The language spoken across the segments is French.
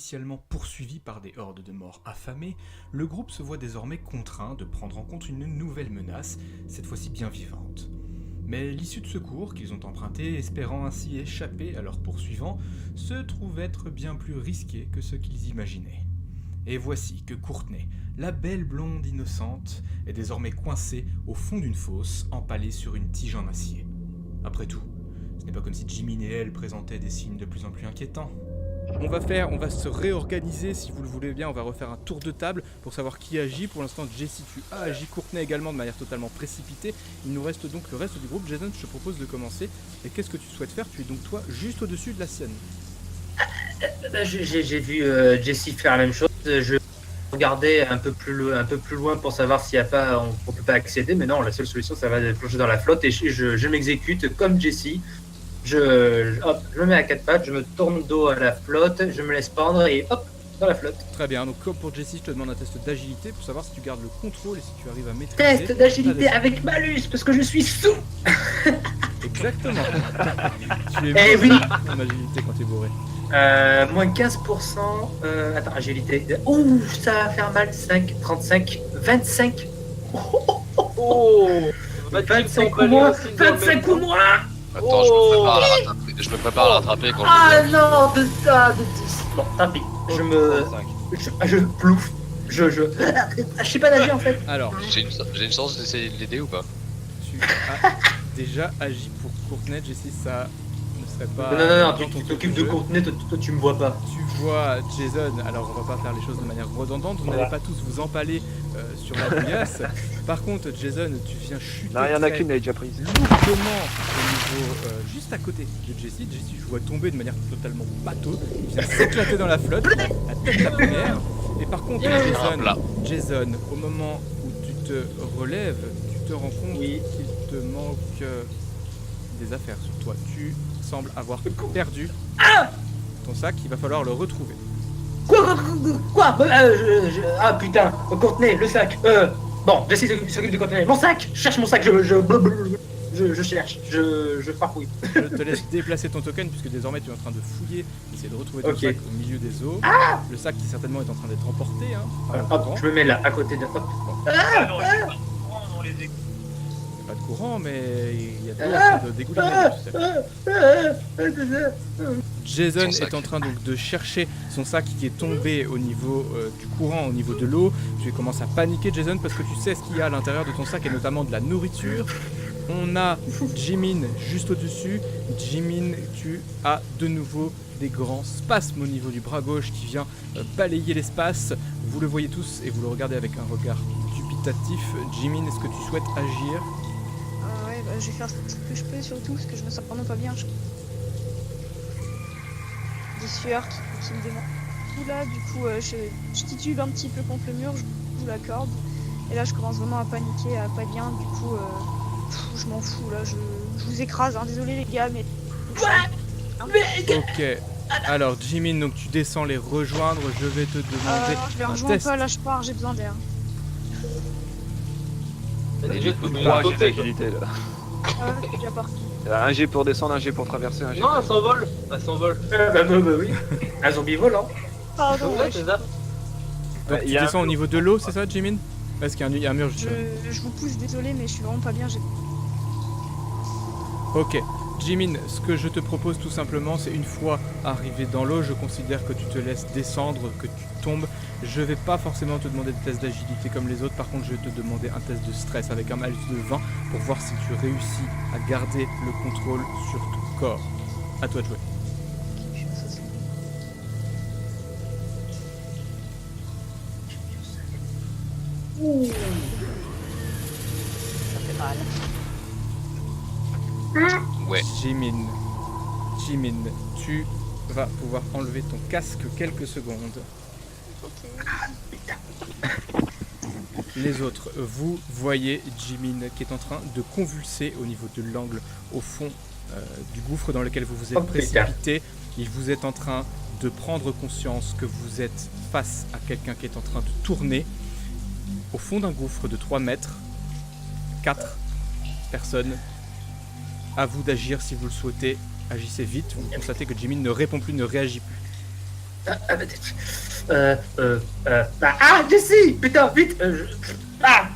initialement poursuivi par des hordes de morts affamés, le groupe se voit désormais contraint de prendre en compte une nouvelle menace, cette fois-ci bien vivante. Mais l'issue de secours qu'ils ont empruntée, espérant ainsi échapper à leurs poursuivants, se trouve être bien plus risquée que ce qu'ils imaginaient. Et voici que Courtney, la belle blonde innocente, est désormais coincée au fond d'une fosse, empalée sur une tige en acier. Après tout, ce n'est pas comme si Jimin et elle présentaient des signes de plus en plus inquiétants. On va se réorganiser si vous le voulez bien, on va refaire un tour de table pour savoir qui agit. Pour l'instant, Jessie, tu as agi, Courtney également de manière totalement précipitée. Il nous reste donc le reste du groupe. Jason, je te propose de commencer. Et qu'est-ce que tu souhaites faire? Tu es donc toi juste au-dessus de la sienne. J'ai vu Jessie faire la même chose. Je regardais un peu plus loin pour savoir s'il y a pas, on peut pas accéder. Mais non, la seule solution, ça va être de plonger dans la flotte et je m'exécute comme Jessie. Je me mets à quatre pattes, je me tourne dos à la flotte, je me laisse pendre et hop, dans la flotte. Très bien, donc comme pour Jessie, je te demande un test d'agilité pour savoir si tu gardes le contrôle et si tu arrives à maîtriser. Test d'agilité avec malus, parce que je suis sous. Exactement. Tu es oui. En agilité quand tu es bourré. Moins 15%. Attends, agilité. Ouh, ça va faire mal. 5, 35, 25. Oh, 25 ou moins. 25 ou moins. Attends, je me prépare à la rattraper quand je non, de 10. Bon, tant pis. Je plouffe. Je sais pas nager en fait. Alors, J'ai une chance d'essayer de l'aider ou pas? tu as déjà agi pour Courtney, Jessie, ça ne serait pas... Non, tu t'occupes de Courtney, toi tu me vois pas. Tu vois Jason, alors on va pas faire les choses de manière redondante, vous n'allez pas tous vous empaler sur la bouillasse. Par contre, Jason, tu viens chuter non, il y en a qu'une, elle est déjà prise. lourdement au niveau juste à côté de Jessie. Jessie, je vois tomber de manière totalement bateau, il vient s'éclater dans la flotte, la tête la première. Et par contre, Jason, au moment où tu te relèves, tu te rends compte qu'il te manque des affaires sur toi. Tu sembles avoir perdu ton sac, il va falloir le retrouver. Quoi Ah putain, Courtney, le sac. Bon, Jessie s'occupe de Courtney. Mon sac, je cherche mon sac, je cherche, je farfouille. Je te laisse déplacer ton token puisque désormais tu es en train de fouiller, essayer de retrouver ton sac au milieu des eaux. Le sac qui certainement est en train d'être emporté. Hop, je me mets là, à côté de... Hop. Pas de courant, mais il y a de l'eau de dégouliner, tu sais. Jason est en train donc de chercher son sac qui est tombé au niveau du courant, au niveau de l'eau. Tu commences à paniquer, Jason, parce que tu sais ce qu'il y a à l'intérieur de ton sac et notamment de la nourriture. On a Jimin juste au-dessus. Jimin, tu as de nouveau des grands spasmes au niveau du bras gauche qui vient balayer l'espace. Vous le voyez tous et vous le regardez avec un regard dubitatif. Jimin, est-ce que tu souhaites agir ? Ouais, bah, je vais faire ce que je peux surtout parce que je me sens vraiment pas bien. Des sueurs qui me démangent. Tout là, du coup, je titube un petit peu contre le mur, je joue la corde. Et là, je commence vraiment à paniquer, à pas bien. Du coup, je m'en fous là, je vous écrase. Hein. Désolé les gars, mais. Ok. Alors, Jimin, donc tu descends les rejoindre. Je vais te demander je les un rejoins test. pas, là je pars, j'ai besoin d'air. J'ai d'agilité là. Ah ouais, c'est déjà parti. Un G pour descendre, un G pour traverser, un G. Non, elle s'envole. Elle s'envole. Bah oui. Un zombie volant. Pardon, Ouais, c'est ça. Donc, tu descends au niveau de l'eau, c'est ça, Jimin? Est-ce qu'il y a un mur juste là? je vous pousse, désolé, mais je suis vraiment pas bien. Ok. Jimin, ce que je te propose tout simplement, c'est une fois arrivé dans l'eau, je considère que tu te laisses descendre, que tu tombes. Je vais pas forcément te demander de test d'agilité comme les autres, par contre je vais te demander un test de stress avec un malus de 20 pour voir si tu réussis à garder le contrôle sur ton corps. À toi de jouer. Ça fait mal. Ouais. Jimin, tu vas pouvoir enlever ton casque quelques secondes. Les autres, vous voyez Jimin qui est en train de convulser au niveau de l'angle au fond du gouffre dans lequel vous vous êtes précipité. Il vous est en train de prendre conscience que vous êtes face à quelqu'un qui est en train de tourner au fond d'un gouffre de 3 mètres. 4 personnes. À vous d'agir si vous le souhaitez. Agissez vite. Vous constatez que Jimin ne répond plus, ne réagit plus. Jessie, putain, vite.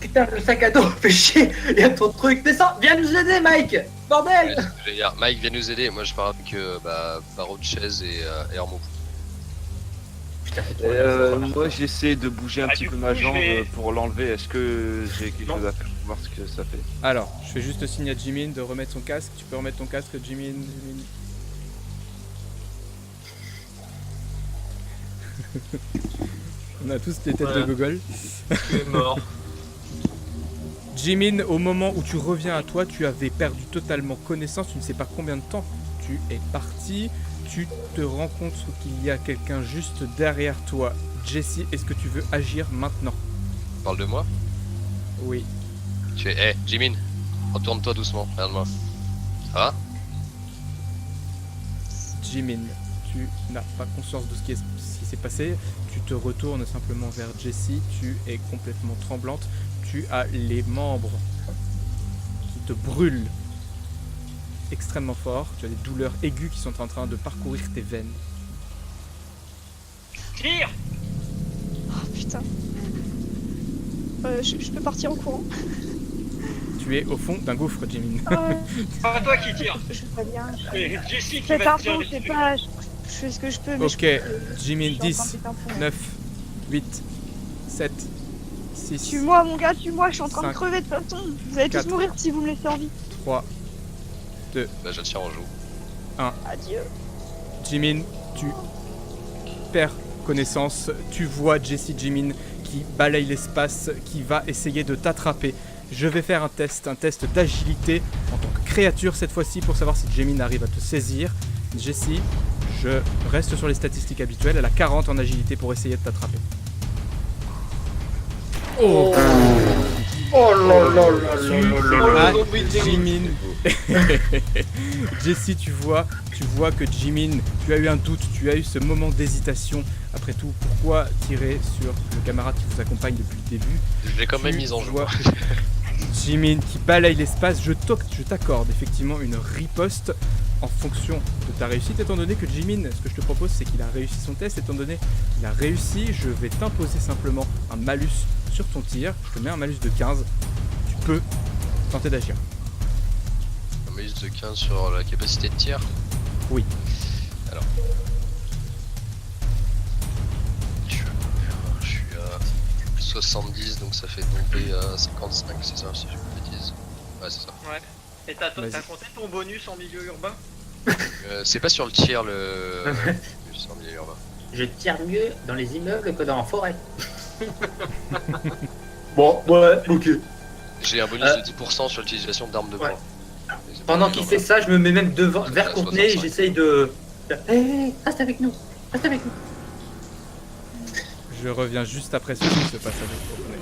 Putain, le sac à dos, fais chier. Il y a trop de trucs. Descends, viens nous aider, Mike. Bordel. Je vais dire, Mike, viens nous aider. Moi, je pars avec barreau de chaise et armeau. Putain, Moi j'essaie de bouger un Ah, petit du peu coup, ma je jambe vais- pour l'enlever. Est-ce que j'ai quelque Non. chose à faire pour voir ce que ça fait? Alors, je fais juste signe à Jimin de remettre son casque. Tu peux remettre ton casque, Jimin. On a tous les têtes de Ouais. gogol. Tu es mort. Jimin, au moment où tu reviens à toi, tu avais perdu totalement connaissance. Tu ne sais pas combien de temps tu es parti. Tu te rends compte qu'il y a quelqu'un juste derrière toi. Jessie, est-ce que tu veux agir maintenant? Parle de moi. Oui. Tu es. Jimin, retourne-toi doucement. Regarde-moi. Ça va? Jimin, tu n'as pas conscience de ce qui s'est passé. Tu te retournes simplement vers Jessie. Tu es complètement tremblante. Tu as les membres qui te brûlent extrêmement fort. Tu as des douleurs aiguës qui sont en train de parcourir tes veines. Tire. Oh putain. Je peux partir en courant. Tu es au fond d'un gouffre, Jimin. C'est pas toi qui tire. Je vais pas bien. C'est Jessie qui Fais va te tirer pardon, je sais dessus. pas. Je fais ce que je peux, mais Ok, Jimin, 10, 9, 8, 7, 6, Tue-moi, mon gars, tue-moi. Je suis en train de 5, crever de toute façon. Vous allez 4. tous mourir si vous me laissez en vie. 3, Bah, je te tire en joue. Adieu. Jimin, tu perds connaissance. Tu vois Jessie Jimin qui balaye l'espace, qui va essayer de t'attraper. Je vais faire un test d'agilité en tant que créature cette fois-ci pour savoir si Jimin arrive à te saisir. Jessie, je reste sur les statistiques habituelles. Elle a 40 en agilité pour essayer de t'attraper. Oh, Oh là là là là là là. Ah, Jimin. Jessie, tu vois que Jimin, tu as eu un doute, tu as eu ce moment d'hésitation. Après tout, pourquoi tirer sur le camarade qui vous accompagne depuis le début? Je l'ai quand même Tu mise en joue. vois Jimin qui balaye l'espace, je t'accorde effectivement une riposte en fonction de ta réussite, étant donné que Jimin, ce que je te propose, c'est qu'il a réussi son test, étant donné qu'il a réussi, je vais t'imposer simplement un malus sur ton tir, je te mets un malus de 15, tu peux tenter d'agir. Un malus de 15 sur la capacité de tir. Oui. Alors. Je suis à 70, donc ça fait tomber à 55, c'est ça, si je me bêtise. Ouais, c'est ça. Ouais. Et t'as Vas-y. compté ton bonus en milieu urbain? C'est pas sur le tir, le. Sur le milieu urbain. Je tire mieux dans les immeubles que dans la forêt. Bon, ouais, ok. J'ai un bonus de 10% sur l'utilisation d'armes de poing. Ouais. Pendant qu'il fait ça, je me mets même devant, vers Courtenay et 65. j'essaye de. Hé, reste avec nous, reste avec nous. Je reviens juste après ce qui se passe avec Courtenay.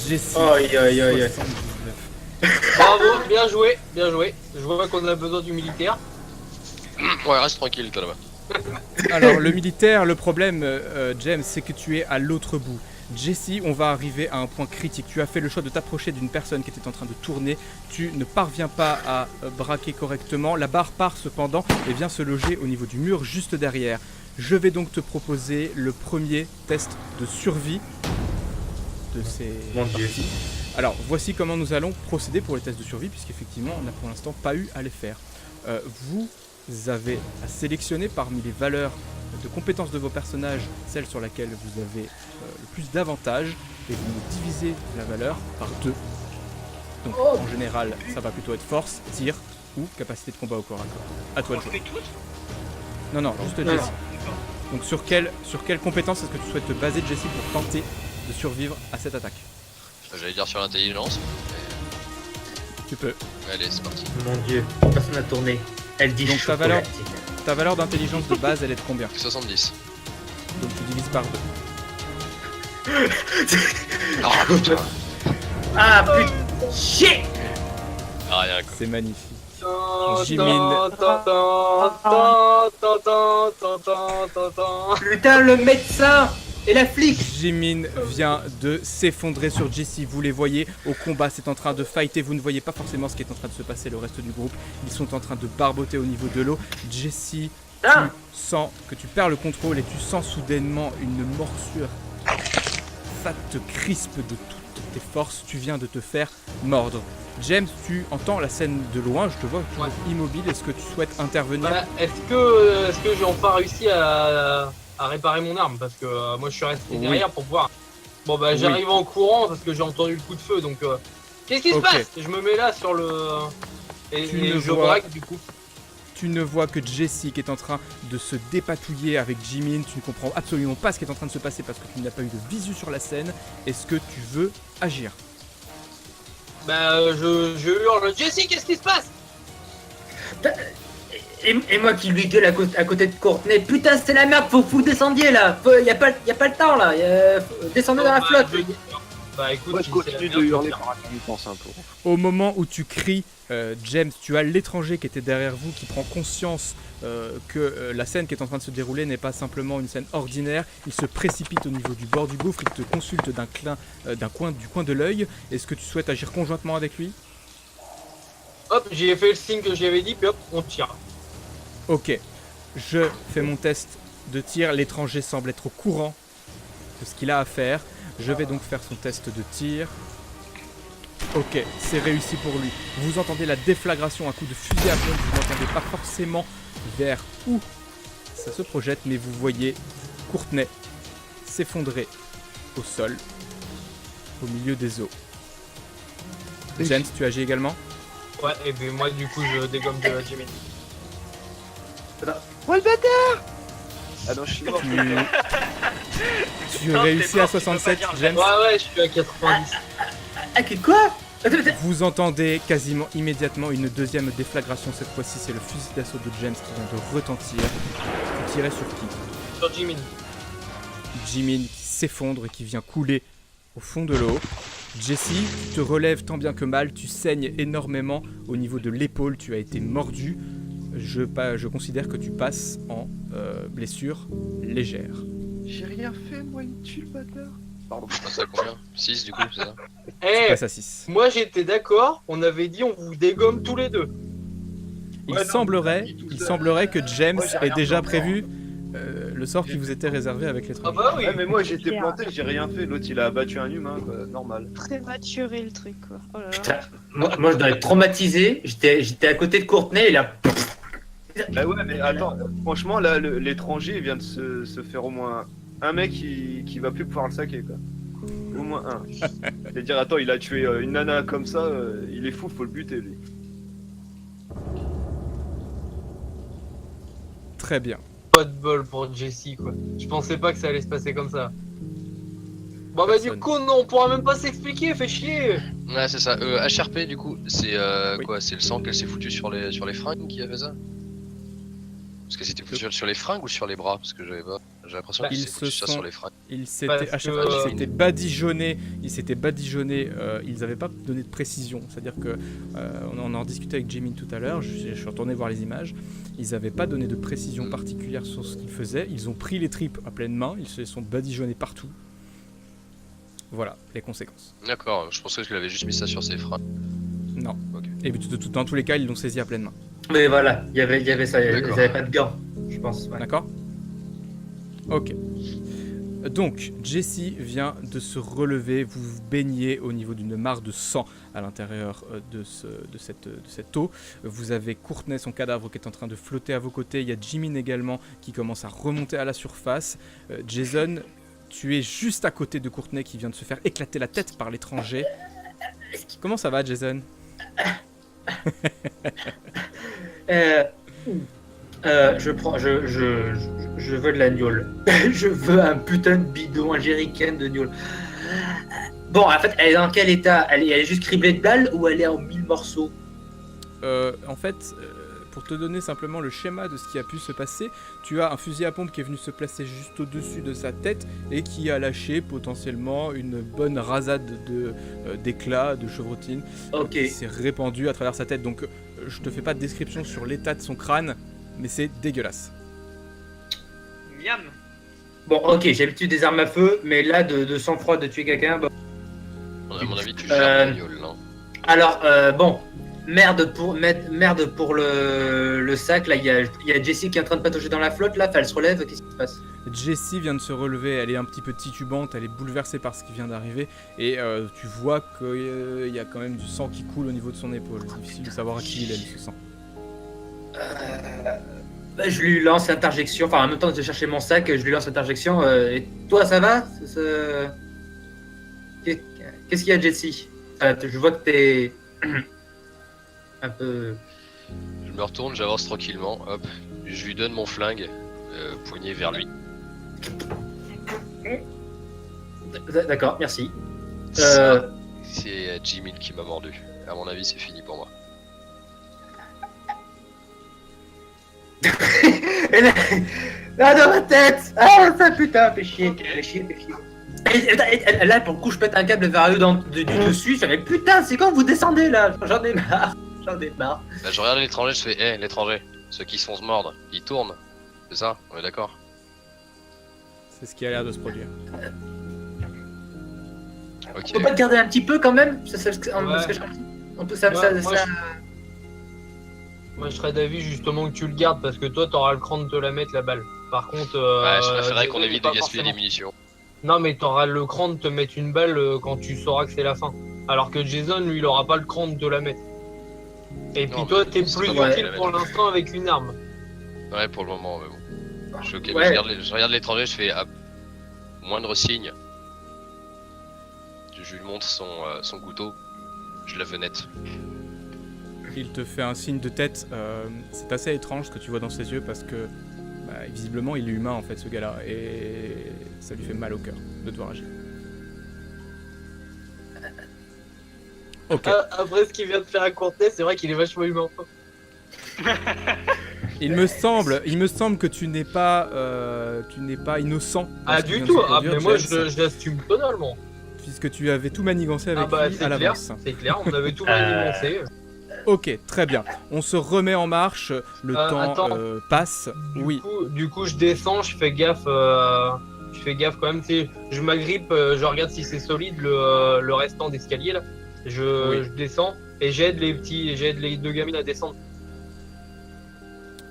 Jessie, Aïe aïe aïe aïe. 79. Bravo, bien joué, bien joué. Je vois qu'on a besoin du militaire. Ouais, reste tranquille, toi là-bas. Alors le militaire, le problème, James, c'est que tu es à l'autre bout. Jessie, on va arriver à un point critique. Tu as fait le choix de t'approcher d'une personne qui était en train de tourner. Tu ne parviens pas à braquer correctement. La barre part cependant et vient se loger au niveau du mur juste derrière. Je vais donc te proposer le premier test de survie de ces Mon Dieu. parties. Alors voici comment nous allons procéder pour les tests de survie, puisqu'effectivement on n'a pour l'instant pas eu à les faire. Vous avez à sélectionner parmi les valeurs de compétences de vos personnages celle sur laquelle vous avez le plus d'avantages, et vous divisez la valeur par 2. Donc en général ça va plutôt être force, tir ou capacité de combat au corps à corps. À toi On de le jouer. fait tous? Non, juste Non. Jessie. Donc sur quelle compétence est-ce que tu souhaites te baser, Jessie, pour tenter de survivre à cette attaque? J'allais dire sur l'intelligence. Tu peux. Allez, c'est parti. Mon Dieu, personne n'a tourné. Elle dit Donc, ta valeur- chocolatine. Ta valeur d'intelligence de base, elle est de combien? 70. Donc tu divises par 2. Ah putain. Ah putain, shit. Ah, rien quoi. C'est magnifique. Jimin. Putain, le médecin et la flic. Jimin vient de s'effondrer sur Jessie. Vous les voyez au combat, c'est en train de fighter. Vous ne voyez pas forcément ce qui est en train de se passer le reste du groupe. Ils sont en train de barboter au niveau de l'eau. Jessie, Ah Tu sens que tu perds le contrôle et tu sens soudainement une morsure. Ça te crispe de toutes tes forces. Tu viens de te faire mordre. James, tu entends la scène de loin. Je te vois Ouais. immobile. Est-ce que tu souhaites intervenir? Bah, est-ce que j'ai enfin réussi à réparer mon arme? Parce que moi je suis resté Oui. derrière pour voir. Bon bah Oui. j'arrive en courant parce que j'ai entendu le coup de feu donc qu'est-ce qui se Ok. passe? Je me mets là sur le et Tu ne je vois- braque du coup. Tu ne vois que Jessie qui est en train de se dépatouiller avec Jimin. Tu ne comprends absolument pas ce qui est en train de se passer parce que tu n'as pas eu de visu sur la scène. Est-ce que tu veux agir? Bah je hurle Jessie, qu'est-ce qui se passe? Et moi qui lui gueule à côté de Courtenay, putain c'est la merde, faut que vous descendiez là, y a pas le temps là, descendez dans la flotte. Bah écoute, Moi je si continue c'est la de merde, hurler faut par intelligence un peu. Au moment où tu cries, James, tu as l'étranger qui était derrière vous qui prend conscience que la scène qui est en train de se dérouler n'est pas simplement une scène ordinaire. Il se précipite au niveau du bord du gouffre, il te consulte du coin de l'œil. Est-ce que tu souhaites agir conjointement avec lui? Hop, j'ai fait le signe que j'avais dit, puis hop, on tire. Ok, je fais mon test de tir. L'étranger semble être au courant de ce qu'il a à faire. Je vais donc faire son test de tir. Ok, c'est réussi pour lui. Vous entendez la déflagration, un coup de fusil à pompe. Vous n'entendez pas forcément vers où ça se projette, mais vous voyez Courtenay s'effondrer au sol, au milieu des eaux. James, tu agis également? Ouais, et puis moi du coup je dégomme de Jimmy. Ah non, je suis mort. Tu Non, réussis t'es à mort, tu peux pas 67, dire James. Ouais, je suis à 90. Ah quoi? Attends, Vous entendez quasiment immédiatement une deuxième déflagration. Cette fois-ci, c'est le fusil d'assaut de James qui vient de retentir. Vous tirez sur qui? Sur Jimmy. Jimin qui s'effondre et qui vient couler au fond de l'eau. Jessie, tu te relèves tant bien que mal. Tu saignes énormément au niveau de l'épaule. Tu as été mordu. Je considère que tu passes en blessure légère. J'ai rien fait, moi, il me tue le bâtard. Pardon. On passe à combien? 6 du coup, c'est ça? Tu Eh, passes à 6. moi j'étais d'accord, on avait dit on vous dégomme tous les deux. Il semblerait que James Moi, j'ai ait rien déjà fait. prévu le sort qui vous était réservé avec Ah l'étranger. bah oui. Ouais, mais moi j'étais planté, j'ai rien fait. L'autre il a abattu un humain, quoi. Normal. Prématuré le truc quoi. Oh là là. putain, moi je dois être traumatisé, j'étais à côté de Courtenay et là. Bah ouais, mais attends, franchement, là, l'étranger il vient de se faire au moins un mec qui va plus pouvoir le saquer, quoi. Au moins un. C'est-à-dire, attends, il a tué une nana comme ça, il est fou, faut le buter, lui. Très bien. Pas de bol pour Jessie quoi. Je pensais pas que ça allait se passer comme ça. Bon bah du Personne. coup non, on pourra même pas s'expliquer, fait chier. Ouais, c'est ça. HRP, du coup, c'est Oui. quoi? C'est le sang qu'elle s'est foutu sur les fringues qui avait ça? Parce qu'elle s'était foutue sur les fringues ou sur les bras? Parce que j'avais pas. J'ai l'impression Bah, qu'elle ils s'est foutue se ça sont- sur les fringues. Il Parce s'était à chaque que- fois, il s'était badigeonné, ils n'avaient pas donné de précision. C'est-à-dire que on en discutait avec Jimin tout à l'heure, je suis retourné voir les images, ils n'avaient pas donné de précision particulière sur ce qu'ils faisaient, ils ont pris les tripes à pleine main, ils se les sont badigeonnés partout. Voilà les conséquences. D'accord, je pensais qu'il avait juste mis ça sur ses fringues. Non. Ok. Et dans tous les cas, ils l'ont saisi à pleine main. Mais voilà, il y avait ça, ils D'accord. avaient pas de gants, je pense. Ouais. D'accord? Ok. Donc, Jessie vient de se relever, vous vous baignez au niveau d'une mare de sang à l'intérieur de cette eau. Vous avez Courtenay, son cadavre, qui est en train de flotter à vos côtés. Il y a Jimin également qui commence à remonter à la surface. Jason, tu es juste à côté de Courtenay qui vient de se faire éclater la tête par l'étranger. Comment ça va, Jason? Je veux de la gnôle. Je veux un putain de bidon, un jerrycan de gnôle. Bon, en fait, elle est dans quel état? Elle est juste criblée de balles ou elle est en 1000 morceaux? En fait, pour te donner simplement le schéma de ce qui a pu se passer, tu as un fusil à pompe qui est venu se placer juste au-dessus de sa tête et qui a lâché potentiellement une bonne rasade d'éclats, de chevrotines, Ok. qui s'est répandue à travers sa tête. Donc, je te fais pas de description sur l'état de son crâne, mais c'est dégueulasse. Miam. Bon, ok, j'ai l'habitude des armes à feu, mais là, de sang-froid, de tuer quelqu'un. Bon. À mon avis, tu Euh, gères le guignol, non? Alors, bon, merde pour le sac. Là, il y a Jessie qui est en train de patauger dans la flotte. Là, elle se relève. Qu'est-ce qui se passe? Jessie vient de se relever, elle est un petit peu titubante, elle est bouleversée par ce qui vient d'arriver, et tu vois qu'il y a quand même du sang qui coule au niveau de son épaule. C'est difficile de savoir à qui il est ce sang. Je lui lance interjection. Enfin, en même temps de chercher mon sac, je lui lance interjection. Et toi, ça va? Qu'est-ce qu'il y a, Jessie? Je vois que t'es un peu. Je me retourne, j'avance tranquillement, hop, je lui donne mon flingue, poigné vers lui. D'accord, merci. Ça, c'est Jimin qui m'a mordu. À mon avis, c'est fini pour moi. Et là, dans ma tête! Ah, ça putain, fais chier, fais chier. Et là, pour le coup, je pète un câble vers eux du dessus. Je fais, mais putain, c'est quand vous descendez là? J'en ai marre. Bah, je regarde l'étranger, je fais, hé, l'étranger, ceux qui se font se mordre, ils tournent. C'est ça? On est d'accord? C'est ce qui a l'air de se produire. On Ok. peut pas te garder un petit peu quand même? Parce que Moi, je serais d'avis justement que tu le gardes parce que toi, t'auras le cran de te la mettre la balle. Par contre, Ouais, je préférerais qu'on Jason, évite pas de gaspiller forcément. les munitions. Non, mais t'auras le cran de te mettre une balle quand tu sauras que c'est la fin. Alors que Jason, lui, il aura pas le cran de te la mettre. Et puis Non, toi, mais t'es c'est plus pas utile mal. pour l'instant avec une arme. Ouais, pour le moment, mais bon. Je suis ok, mais Ouais. je regarde l'étranger, je fais, moindre signe. Je lui montre son couteau, je la venette. Il te fait un signe de tête. C'est assez étrange ce que tu vois dans ses yeux parce que visiblement il est humain en fait ce gars-là et ça lui fait mal au cœur de devoir agir. Ok. Après ce qu'il vient de faire à Courtenay, c'est vrai qu'il est vachement humain. Il me semble que tu n'es pas innocent. dans Ah, ce qui du vient de tout. se Ah, produire, mais moi, James, je l'assume totalement. puisque tu avais tout manigancé avec Ah bah, lui c'est à clair, l'avance. c'est clair, on avait tout manigancé. Ok, très bien. On se remet en marche. Le temps attends. passe. Oui. Du coup, je descends, je fais gaffe quand même. Je m'agrippe, je regarde si c'est solide le restant d'escalier là. Oui. Je descends et j'aide les deux gamines à descendre.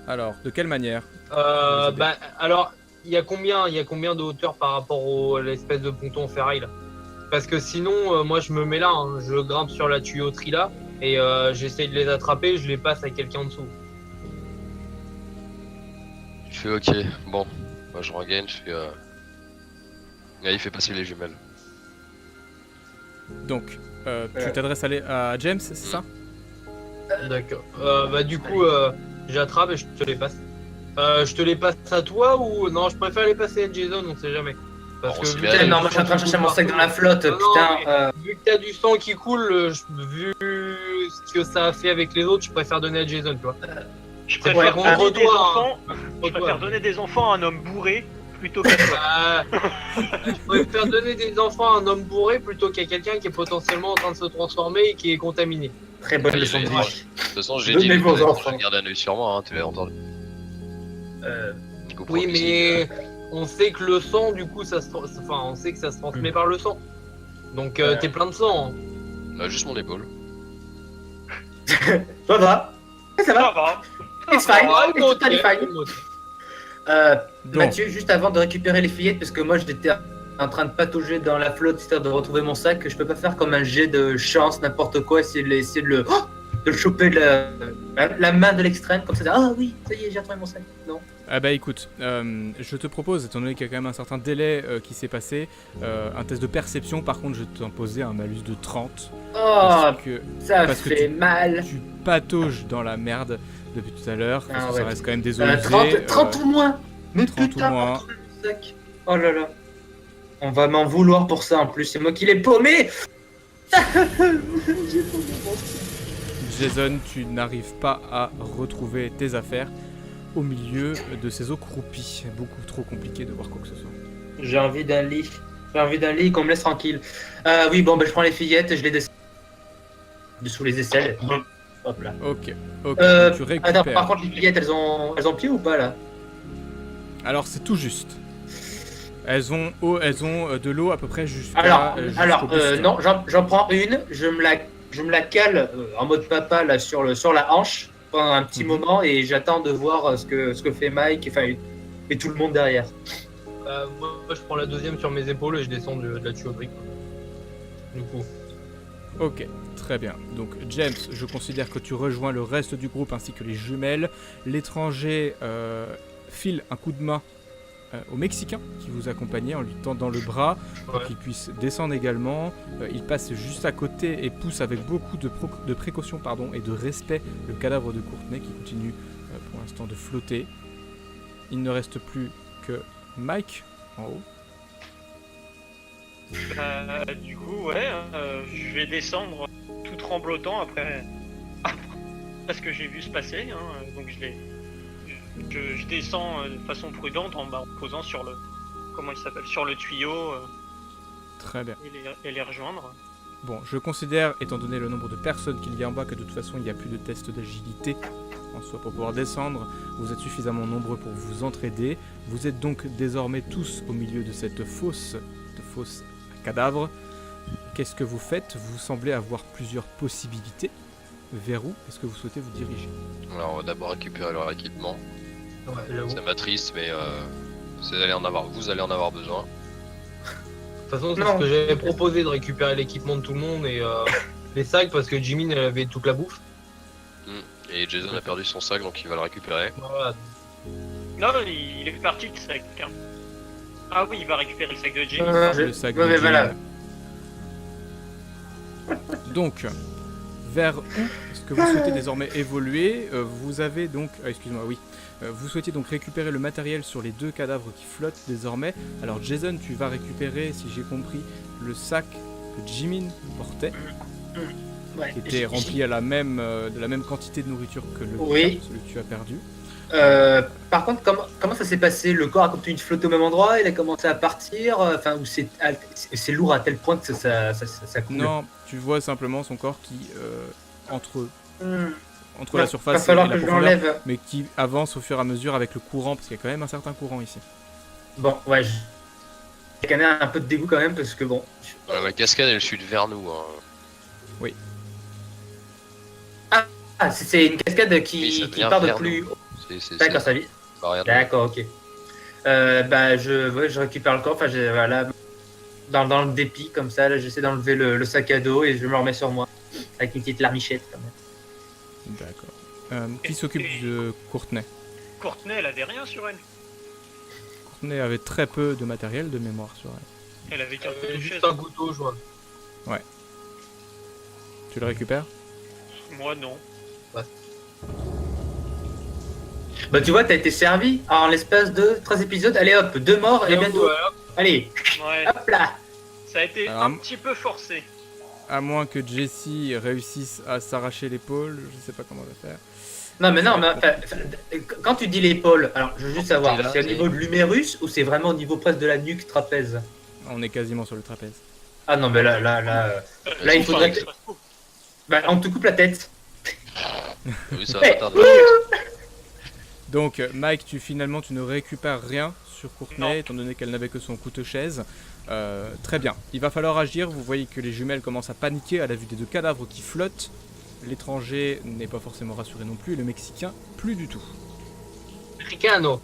Alors, de quelle manière? Alors, il y a combien de hauteur par rapport à l'espèce de ponton en ferraille là? Parce que sinon, moi je me mets là, hein. Je grimpe sur la tuyauterie là et j'essaye de les attraper, je les passe à quelqu'un en dessous. Je fais ok, bon, moi je regagne, je fais. Là, il fait passer les jumelles. Donc, tu t'adresses à James, c'est ça? D'accord. Du coup, j'attrape et je te les passe. Je te les passe à toi ou non? Je préfère les passer à Jason, on sait jamais. Parce On que s'y vu met. que t'as Non, du moi je suis en train de sang chercher qui mon coule sac dans la flotte, Non, putain. Vu que t'as du sang qui coule, vu ce que ça a fait avec les autres, je préfère donner à Jason, tu vois. Je Ouais, préfère donner contre des toi, enfants. Je Contre préfère toi. donner des enfants à un homme bourré plutôt qu'à toi. Je préfère donner des enfants à un homme bourré plutôt qu'à quelqu'un qui est potentiellement en train de se transformer et qui est contaminé. Très bonne Ouais, leçon de ouais. vie. De toute façon, j'ai Donnez dit vos que enfants. je garde un œil sur moi, hein, tu l'as entendu. Nico Oui, Provis, mais on sait que le sang, du coup, on sait que ça se transmet par le sang. Donc t'es plein de sang. Hein. bah, juste mon épaule. Ça va. Ça Ça va. va. It's fine. Ah, It's totally fine. Donc. Mathieu, juste avant de récupérer les fillettes, parce que moi j'étais en train de patauger dans la flotte histoire de retrouver mon sac, je peux pas faire comme un jet de chance, n'importe quoi, essayer de le choper de la main de l'extrême, comme ça, ah oui, ça y est, j'ai retrouvé mon sac. Non. Ah bah écoute, je te propose, étant donné qu'il y a quand même un certain délai qui s'est passé, un test de perception. Par contre, je vais t'imposer un malus de 30. Oh, Parce que ça parce que fait tu- mal. tu patauges dans la merde depuis tout à l'heure, parce Ah que ouais. ça reste quand même des eaux usées, 30 ou moins. Mais 30 ou putain, moins. j'ai retrouvé mon sac. Oh là là. On va m'en vouloir pour ça en plus, c'est moi qui l'ai paumé. Jason, tu n'arrives pas à retrouver tes affaires au milieu de ces eaux croupies. Beaucoup trop compliqué de voir quoi que ce soit. J'ai envie d'un lit. J'ai envie d'un lit qu'on me laisse tranquille. Oui, bon, je prends les fillettes, je les descends dessous les aisselles. Hop là. Ok, tu Attends, récupères. par contre, les fillettes, elles ont pied ou pas là? Alors c'est tout juste. Elles ont de l'eau à peu près jusqu'à. Alors, jusqu'au buste. non, j'en prends une, je je me la cale en mode papa là sur la hanche pendant un petit moment et j'attends de voir ce que fait Mike et tout le monde derrière. Moi, je prends la deuxième sur mes épaules et je descends de la tuyauterie. Du coup. Ok, très bien. Donc James, je considère que tu rejoins le reste du groupe ainsi que les jumelles. L'étranger file un coup de main au Mexicain qui vous accompagnait en lui tendant le bras pour qu'il puisse descendre également. Il passe juste à côté et pousse avec beaucoup de précaution et de respect le cadavre de Courtenay qui continue pour l'instant de flotter. Il ne reste plus que Mike en haut. Du coup, ouais, je vais descendre tout tremblotant après ce que j'ai vu se passer. Donc je descends de façon prudente en posant sur le, comment il s'appelle, sur le tuyau. Très bien. Et les rejoindre. Bon, je considère, étant donné le nombre de personnes qu'il y a en bas, que de toute façon il n'y a plus de test d'agilité en soi pour pouvoir descendre. Vous êtes suffisamment nombreux pour vous entraider. Vous êtes donc désormais tous au milieu de cette fosse à cadavres. Qu'est-ce que vous faites? Vous semblez avoir plusieurs possibilités. Vers où est-ce que vous souhaitez vous diriger? Alors, on va d'abord récupérer leur équipement. Ouais, j'avoue. Ça m'attriste, mais vous allez en avoir besoin. De toute façon, c'est ce que j'avais proposé de récupérer l'équipement de tout le monde et les sacs parce que Jimin elle avait toute la bouffe. Et Jason a perdu son sac, donc il va le récupérer. Voilà. Non, il est parti le sac. Ah oui, il va récupérer le sac de Jimmy. Le sac de mais Jimmy. voilà. Donc, vers où est-ce que vous souhaitez désormais évoluer? Vous avez donc... excuse-moi, oui. Vous souhaitez donc récupérer le matériel sur les deux cadavres qui flottent désormais. Alors Jason, tu vas récupérer, si j'ai compris, le sac que Jimin portait, Ouais, qui était rempli à de la même quantité de nourriture que Oui. celui que tu as perdu. Par contre, comment ça s'est passé? Le corps a continué de flotter au même endroit, il a commencé à partir, ou c'est lourd à tel point que ça coule. Non, tu vois simplement son corps qui, entre Va la surface et falloir la que je profondeur, l'enlève. mais qui avance au fur et à mesure avec le courant, parce qu'il y a quand même un certain courant ici. Bon, ouais, j'ai quand même un peu de dégoût quand même parce que bon. La cascade, elle chute vers nous. Ah, c'est une cascade qui Oui, ça vient part de vers plus. nous. D'accord, ça vit. D'accord, ok. Je récupère le corps, voilà, dans le dépit comme ça, là, j'essaie d'enlever le sac à dos et je me le remets sur moi avec une petite larmichette quand même. D'accord. Qui s'occupe de Courtenay? Courtenay, elle avait rien sur elle. Courtenay avait très peu de matériel de mémoire sur elle. Elle avait qu'un peu de chaise. Juste un couteau, je vois. Tu le récupères? Moi, non. Bah tu vois, t'as été servi en l'espace de 13 épisodes. Allez hop, 2 morts et bientôt. Voilà. Allez, Ouais, hop là. ça a été Alors, un petit peu forcé. À moins que Jessie réussisse à s'arracher l'épaule, je sais pas comment on va faire. Non mais non, quand tu dis l'épaule, alors je veux juste savoir, T'es là, c'est au niveau de l'humérus ou c'est vraiment au niveau presque de la nuque trapèze? On est quasiment sur le trapèze. Ah non mais là il faudrait... Bah on te coupe la tête. Oui, ça va pas tarder. Donc Mike, tu ne récupères rien sur Courtenay, Non. étant donné qu'elle n'avait que son couteau-chaise. Très bien, il va falloir agir. Vous voyez que les jumelles commencent à paniquer à la vue des deux cadavres qui flottent. L'étranger n'est pas forcément rassuré non plus, et le Mexicain plus du tout. Mexicano.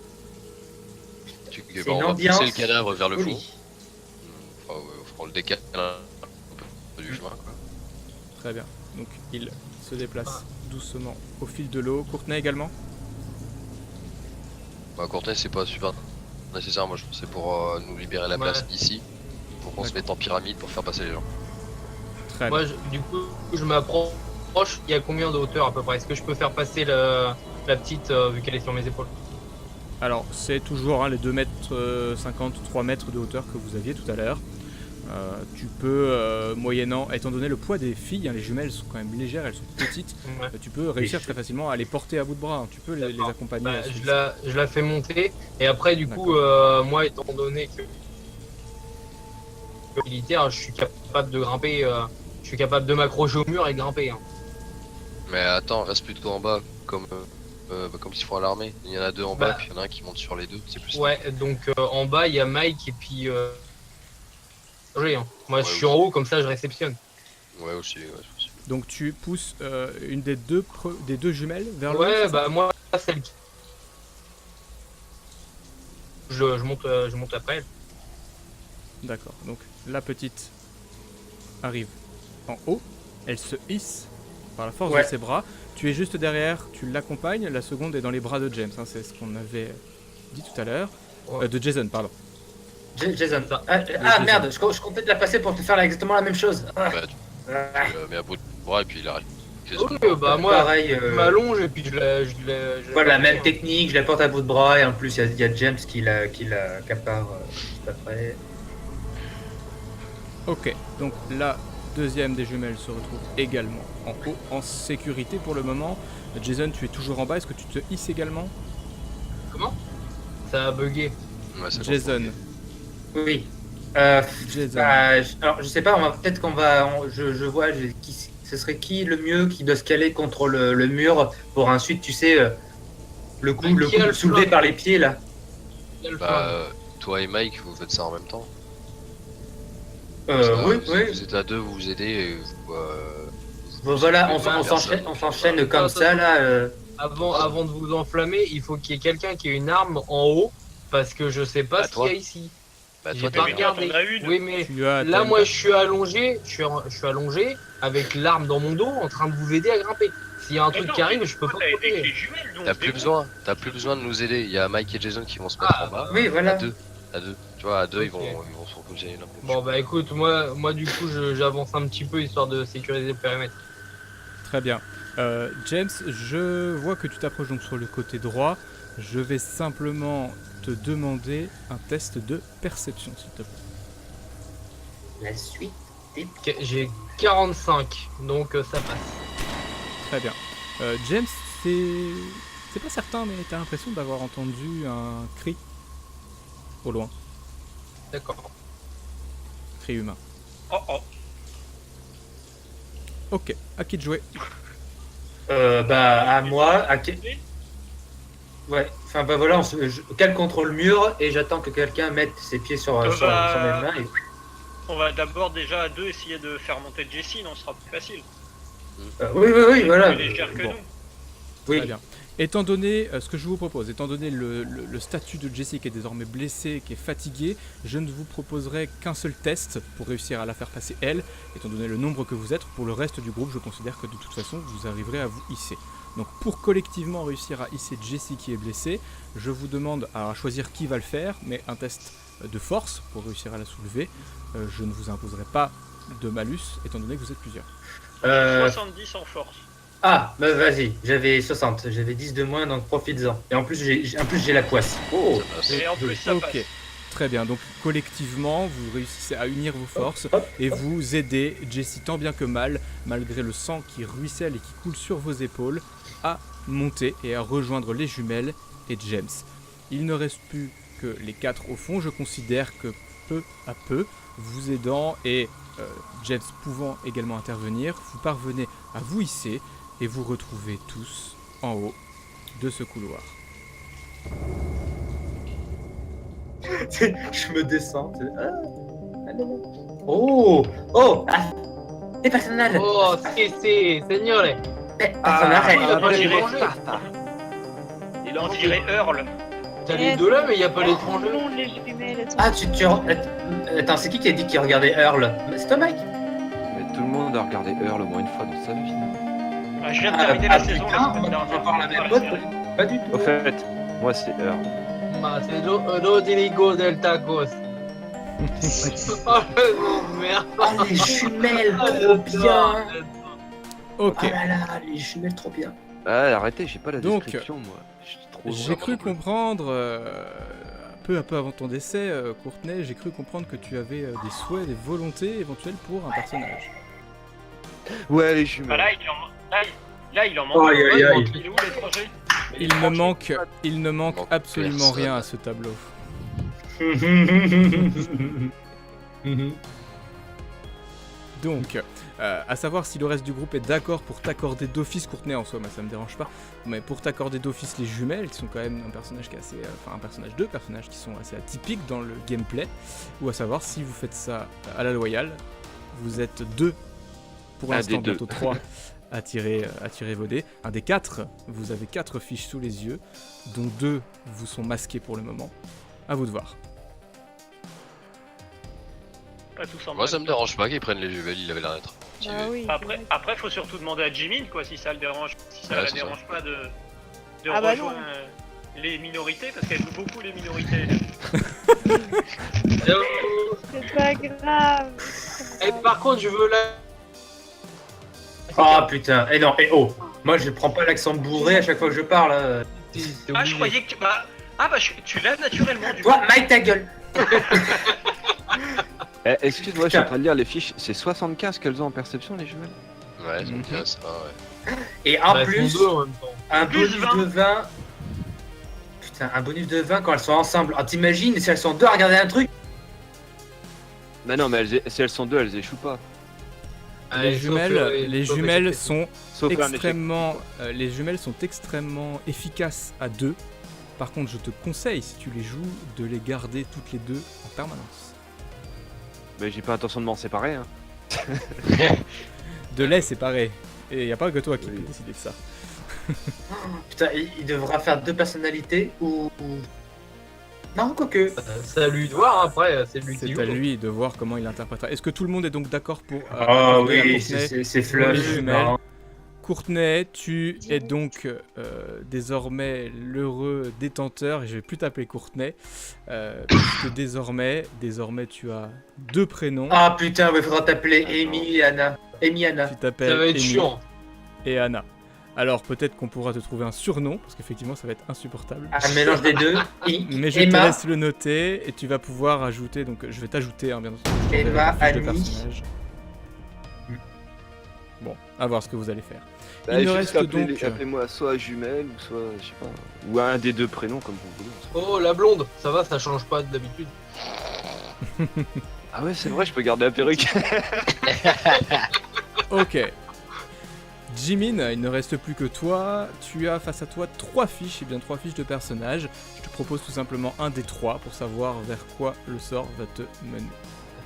C'est On une va ambiance pousser le cadavre vers le fond. jolie. On le décale un peu du chemin, quoi. Très bien, donc il se déplace doucement au fil de l'eau. Courtenay également? Courtenay, c'est pas super nécessaire. Moi, je pensais pour nous libérer la place ici, pour qu'on se mette en pyramide pour faire passer les gens. Très Moi, bien. du coup, je m'approche. Il y a combien de hauteur à peu près? Est-ce que je peux faire passer la petite vu qu'elle est sur mes épaules? Alors, c'est toujours les 2 mètres 50, 3 mètres de hauteur que vous aviez tout à l'heure. Tu peux, moyennant, étant donné le poids des filles, les jumelles sont quand même légères, elles sont petites, Ouais. tu peux réussir très facilement à les porter à bout de bras, tu peux les accompagner. Bah, assez je la fais monter et après du coup moi étant donné que militaire je suis capable de grimper, je suis capable de m'accrocher au mur et de grimper. Hein. Mais attends, reste plutôt en bas, comme s'ils font à l'armée. Il y en a 2 en bas, Bah. puis il y en a un qui monte sur les 2, c'est plus Ouais, donc en bas il y a Mike et puis Roger, hein. Moi Ouais, je suis en haut comme ça je réceptionne. Ouais, aussi, ouais. Donc tu pousses une des deux jumelles vers le haut, Ouais, c'est ça bah moi, celle qui. Je monte après elle. D'accord, donc la petite arrive en haut, elle se hisse par la force Ouais. de ses bras. Tu es juste derrière, tu l'accompagnes, la seconde est dans les bras de James, hein, c'est ce qu'on avait dit tout à l'heure. Ouais. De Jason, pardon. Jason. Ça. Ah, merde, je comptais te la passer pour te faire exactement la même chose. Ah. Bah, tu mets à bout de bras et puis il arrête. Ok, bah moi, Pareil, je m'allonge et puis je la. voilà, même technique, je la porte à bout de bras et en plus il y a James qui la capare juste après. Ok, donc la deuxième des jumelles se retrouve également en haut, en sécurité pour le moment. Jason, tu es toujours en bas, est-ce que tu te hisses également? Comment? Ça a bugué. Ouais, c'est bon. Jason, Oui. Jason. Alors je sais pas, peut-être qu'on va. Je vois, ce serait qui le mieux qui doit se caler contre le mur pour ensuite, tu sais, le coup Qui a le soulevé flingue par les pieds là. Il y a le Bah, toi et Mike, vous faites ça en même temps. Oui, vous, oui. vous êtes à deux, vous vous aidez et vous. Bon, voilà, on Personne. s'enchaîne comme ça là. Avant de vous enflammer, il faut qu'il y ait quelqu'un qui ait une arme en haut, parce que je sais pas Bah, ce toi. qu'il y a ici. Bah, J'ai toi, pas t'as Mais bien. toi, regardé. t'en as une. Oui, mais Tu as là, ta- moi, je suis allongé, avec l'arme dans mon dos, en train de vous aider à grimper. S'il y a un truc Attends, qui arrive, je peux pas T'as avec les couper. jumelles, donc T'as c'est plus bon. besoin. T'as plus besoin de nous aider. Il y a Mike et Jason qui vont se mettre Ah, en bas. Oui, voilà. À deux. Tu vois, à deux, Ok. ils vont se reposer l'un. Bon, bah écoute, moi du coup, j'avance un petit peu histoire de sécuriser le périmètre. Très bien. James, je vois que tu t'approches donc sur le côté droit. Je vais simplement te demander un test de perception, s'il te plaît. La suite. J'ai 45, donc ça passe. Très bien. James, c'est pas certain, mais t'as l'impression d'avoir entendu un cri au loin. D'accord. Cri humain. Oh oh. Ok, à qui de jouer? Bah à moi, ouais. Enfin bah voilà, je cale contre le mur et j'attends que quelqu'un mette ses pieds sur mes mains. Et... On va d'abord déjà à deux essayer de faire monter Jessie, non, ce sera plus facile. oui, voilà. Elle est plus légère que bon. nous. Très Oui. bien. Étant donné ce que je vous propose, étant donné le statut de Jessie qui est désormais blessée, qui est fatiguée, je ne vous proposerai qu'un seul test pour réussir à la faire passer elle. Étant donné le nombre que vous êtes, pour le reste du groupe, je considère que de toute façon, vous arriverez à vous hisser. Donc pour collectivement réussir à hisser Jessie qui est blessée, je vous demande à choisir qui va le faire, mais un test de force pour réussir à la soulever. Je ne vous imposerai pas de malus, étant donné que vous êtes plusieurs. 70 en force. Ah, bah vas-y, j'avais 60, j'avais 10 de moins, donc profites-en. Et en plus, j'ai la poisse. Oh, Ça passe. Et en plus, ça Ok, passe. très bien. Donc collectivement, vous réussissez à unir vos forces hop, et vous aidez Jessie tant bien que mal, malgré le sang qui ruisselle et qui coule sur vos épaules, à monter et à rejoindre les jumelles et James. Il ne reste plus que les 4 au fond. Je considère que peu à peu, vous aidant et James pouvant également intervenir, vous parvenez à vous hisser et vous retrouvez tous en haut de ce couloir. je me descends. Oh, des personnages. Oh, si, signore. Personnages. on les dirait- étrangers. Il On dirait Earl. T'as les deux là, mais il n'y a pas Oh, l'étranger. non, les jumelles, attends. Ah, attends, c'est qui a dit qu'il regardait Earl? C'est toi, Mike? Mais tout le monde a regardé Earl au moins une fois dans sa vie. Ah, je viens de terminer la saison. putain, la semaine dernière. on va voir la même Dans boîte. série. Pas du tout. Au fait, moi c'est Earl. Ma c'est Rodrigo del Tacos. Oh non, merde. Ah, les jumelles, Ah, trop bien. Ok. Oh là là, les jumelles, trop bien. Ah, arrêtez, j'ai pas la Donc, description moi. Je suis trop J'ai cru comprendre, peu à peu avant ton décès, Courtenay, j'ai cru comprendre que tu avais des souhaits, des volontés éventuelles pour un personnage. Ouais, les Bah jumelles. là, il en manque. Aïe, aïe, aïe. Il est où l'étranger? Il ne manque manque absolument personne. rien à ce tableau. Donc, à savoir si le reste du groupe est d'accord pour t'accorder d'office, Courtenay en soi, moi, ça me dérange pas, mais pour t'accorder d'office les jumelles, qui sont quand même un personnage qui est assez, deux personnages qui sont assez atypiques dans le gameplay, ou à savoir si vous faites ça à la loyale, vous êtes deux pour Un l'instant des deux. bientôt 3 à tirer vos dés. Un des 4, vous avez 4 fiches sous les yeux, dont 2 vous sont masqués pour le moment. À vous de voir. Pas tous en Moi, ça même me temps. dérange pas qu'ils prennent les jumelles, il avait l'air d'être motivé. Bah oui. Après, faut surtout demander à Jimin, quoi, si ça le dérange, si ça Ouais, la c'est ça. dérange pas de Ah bah rejoindre les minorités, parce qu'elle joue beaucoup les minorités. C'est pas grave. Et par contre, je veux la. Ah putain, et non, et oh, moi je prends pas l'accent bourré à chaque fois que je parle. T'es Ah, obligé. je croyais que tu. Tu l'as naturellement, du coup. Toi, Mike, ta gueule. Eh, excuse-moi, je suis en train de lire les fiches. C'est 75 qu'elles ont en perception, les jumelles? Ouais, ils ont Mhm. bien ça, ouais. Et en Bah, elles plus, sont deux en même temps. un Plus bonus 20. de 20. Putain, un bonus de 20 quand elles sont ensemble. Ah, t'imagines si elles sont deux à regarder un truc? Bah non, mais si elles sont deux, elles échouent pas. Les jumelles sont Sauf un échec. extrêmement, les jumelles sont extrêmement efficaces à 2. Par contre, je te conseille, si tu les joues, de les garder toutes les deux en permanence. Mais j'ai pas intention de m'en séparer, hein. De les séparer. Et y a pas que toi qui Oui. peux décider de ça. Putain, il devra faire deux personnalités ou. Non, quoique. C'est à lui de voir après, c'est lui qui C'est joue. à lui de voir comment il interprétera. Est-ce que tout le monde est donc d'accord pour Ah accorder à oui, Courtenay c'est pour les flush. jumelles? non. Courtenay, tu es donc désormais l'heureux détenteur, et je vais plus t'appeler Courtenay, puisque désormais tu as 2 prénoms. Ah putain, il faudra t'appeler Amy et Anna. Amy Anna. Tu t'appelles Ça va être Amy chiant. et Anna. Alors peut-être qu'on pourra te trouver un surnom, parce qu'effectivement ça va être insupportable. Un mélange des deux. Mais je te Emma. laisse le noter, et tu vas pouvoir ajouter, donc je vais t'ajouter, hein, bien entendu. je t'enverrai Emma, ta fiche de Annie. personnage. Bon, à voir ce que vous allez faire. Bah, Il ne juste reste donc- appelez-moi soit jumelle ou soit, je sais pas, ou un des deux prénoms comme vous voulez. Oh, la blonde, ça va, ça change pas d'habitude. Ah ouais, c'est vrai, je peux garder la perruque. Ok. Jimin, il ne reste plus que toi. Tu as face à toi 3 fiches, et bien 3 fiches de personnages. Je te propose tout simplement un des 3 pour savoir vers quoi le sort va te mener.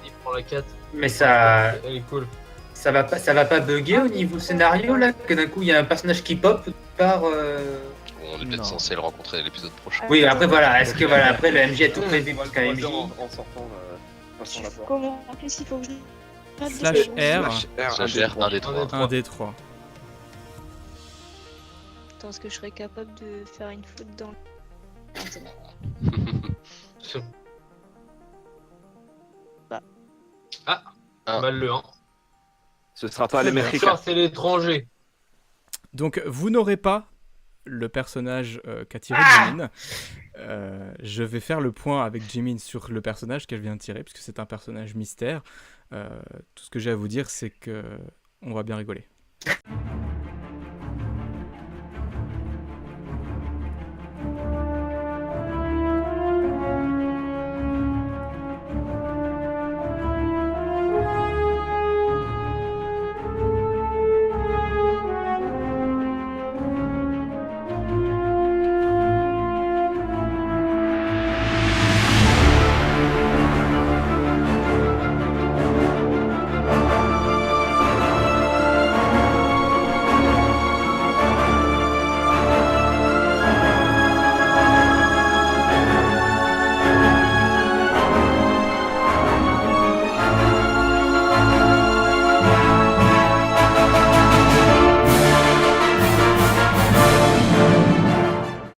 Il prend la 4. Mais ça. Elle est cool. Ça va pas bugger au niveau scénario là? Que d'un coup il y a un personnage qui pop par. On est Non. peut-être censé le rencontrer à l'épisode prochain. Oui, après voilà, est-ce que voilà, après le MJ a tout prévu On va pour le qu'un MJ. croiser en sortant, passant la porte. Comment qu'est-ce qu'il faut que je note Slash dessus R, Ça gère un des trois. un des 3. Attends, est-ce que je serais capable de faire une faute dans le. Non, c'est bon. Ah, mal le 1. Ce sera pas Très bien. l'américain. Ça, c'est l'étranger. Donc vous n'aurez pas le personnage qu'a tiré Jimin. Je vais faire le point avec Jimin sur le personnage qu'elle vient de tirer, puisque c'est un personnage mystère. Tout ce que j'ai à vous dire, c'est que on va bien rigoler.